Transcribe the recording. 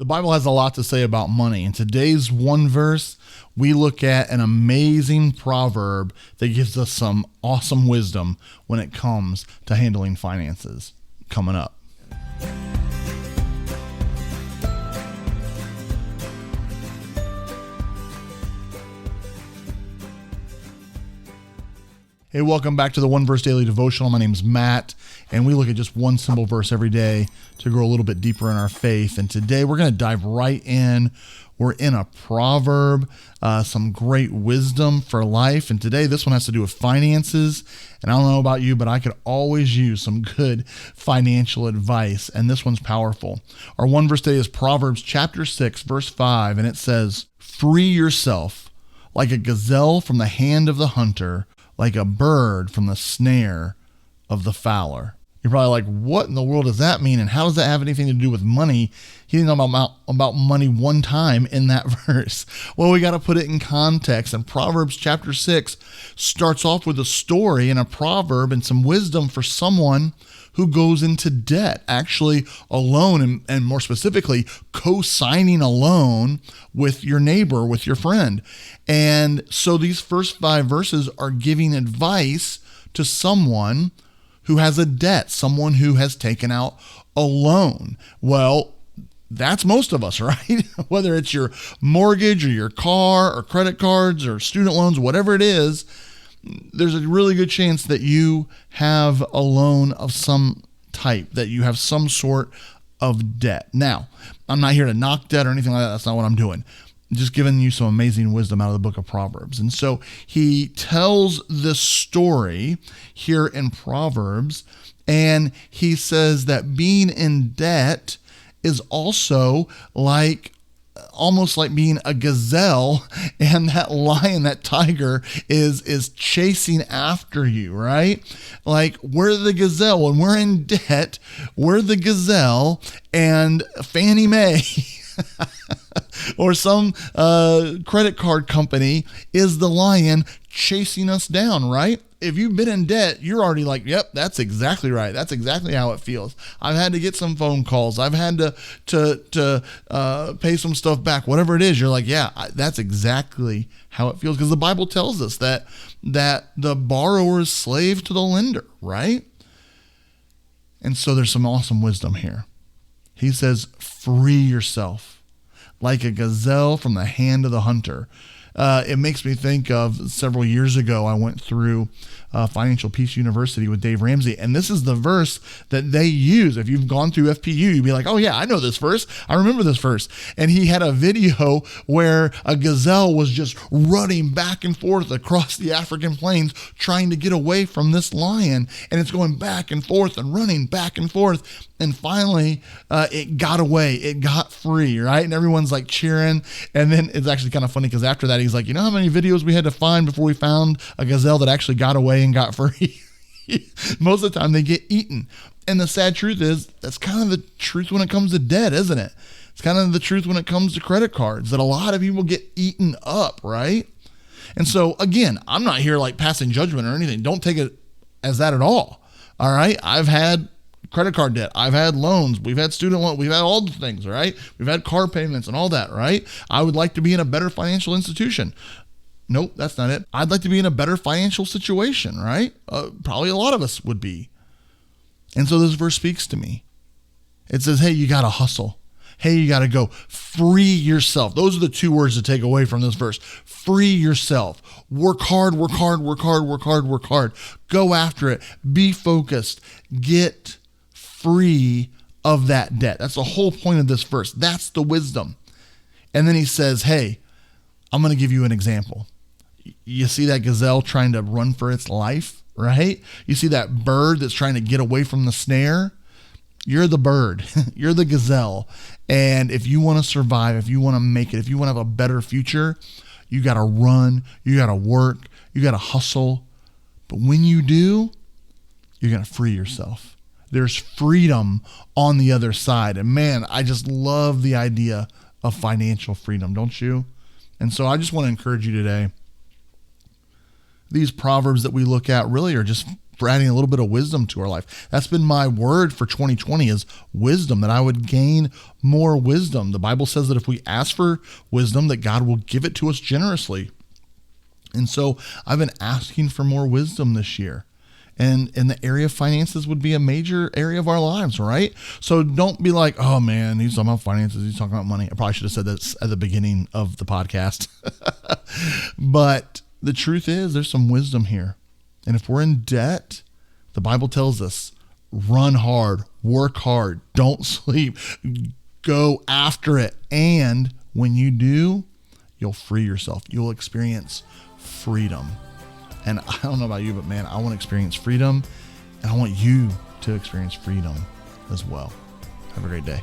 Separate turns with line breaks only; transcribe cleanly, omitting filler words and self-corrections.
The Bible has a lot to say about money. In today's one verse, we look at an amazing proverb that gives us some awesome wisdom when it comes to handling finances. Coming up. Hey, welcome back to the One Verse Daily Devotional. My name's Matt, and we look at just one simple verse every day to grow a little bit deeper in our faith. And today we're going to dive right in. We're in a proverb, some great wisdom for life. And today this one has to do with finances. And I don't know about you, but I could always use some good financial advice. And this one's powerful. Our one verse today is Proverbs chapter 6, verse 5. And it says, "Free yourself like a gazelle from the hand of the hunter, like a bird from the snare of the fowler." You're probably like, what in the world does that mean? And how does that have anything to do with money? He didn't know about money one time in that verse. Well, we got to put it in context. And Proverbs chapter 6 starts off with a story and a proverb and some wisdom for someone who goes into debt, actually alone, and more specifically, co-signing a loan with your neighbor, with your friend. And so these first 5 verses are giving advice to someone who has a debt, someone who has taken out a loan. Well, that's most of us, right? Whether it's your mortgage or your car or credit cards or student loans, whatever it is, there's a really good chance that you have a loan of some type, that you have some sort of debt. Now, I'm not here to knock debt or anything like that. That's not what I'm doing. I'm just giving you some amazing wisdom out of the book of Proverbs. And so he tells this story here in Proverbs, and he says that being in debt is also almost like being a gazelle, and that lion, that tiger is chasing after you, right? Like, we're the gazelle. When we're in debt, we're the gazelle, and Fannie Mae or some credit card company is the lion chasing us down, right? If you've been in debt, you're already like, yep, that's exactly right. That's exactly how it feels. I've had to get some phone calls. I've had to pay some stuff back, whatever it is. You're like, yeah, that's exactly how it feels. Because the Bible tells us that the borrower is slave to the lender, right? And so there's some awesome wisdom here. He says, free yourself like a gazelle from the hand of the hunter. It makes me think of several years ago, I went through Financial Peace University with Dave Ramsey, and this is the verse that they use. If you've gone through FPU, you'd be like, oh yeah, I know this verse. I remember this verse. And he had a video where a gazelle was just running back and forth across the African plains trying to get away from this lion, and it's going back and forth and running back and forth. And finally, it got away. It got free, right? And everyone's like cheering. And then it's actually kind of funny because after that, he's like, you know how many videos we had to find before we found a gazelle that actually got away and got free? Most of the time, they get eaten. And the sad truth is, that's kind of the truth when it comes to debt, isn't it? It's kind of the truth when it comes to credit cards, that a lot of people get eaten up, right? And so, again, I'm not here like passing judgment or anything. Don't take it as that at all, all right? I've had credit card debt. I've had loans. We've had student loans. We've had all the things, right? We've had car payments and all that, right? I would like to be in a better financial institution. Nope, that's not it. I'd like to be in a better financial situation, right? Probably a lot of us would be. And so this verse speaks to me. It says, hey, you got to hustle. Hey, you got to go free yourself. Those are the 2 words to take away from this verse. Free yourself. Work hard, work hard, work hard, work hard, work hard. Go after it. Be focused. Get free of that debt. That's the whole point of this verse. That's the wisdom. And then he says, hey, I'm going to give you an example. You see that gazelle trying to run for its life, right? You see that bird that's trying to get away from the snare? You're the bird. You're the gazelle. And if you want to survive, if you want to make it, if you want to have a better future, you got to run, you got to work, you got to hustle. But when you do, you're going to free yourself. There's freedom on the other side. And man, I just love the idea of financial freedom, don't you? And so I just want to encourage you today. These proverbs that we look at really are just for adding a little bit of wisdom to our life. That's been my word for 2020 is wisdom, that I would gain more wisdom. The Bible says that if we ask for wisdom, that God will give it to us generously. And so I've been asking for more wisdom this year. And the area of finances would be a major area of our lives, right? So don't be like, oh man, he's talking about finances, he's talking about money. I probably should have said this at the beginning of the podcast. But the truth is there's some wisdom here. And if we're in debt, the Bible tells us, run hard, work hard, don't sleep, go after it. And when you do, you'll free yourself. You'll experience freedom. And I don't know about you, but man, I want to experience freedom, and I want you to experience freedom as well. Have a great day.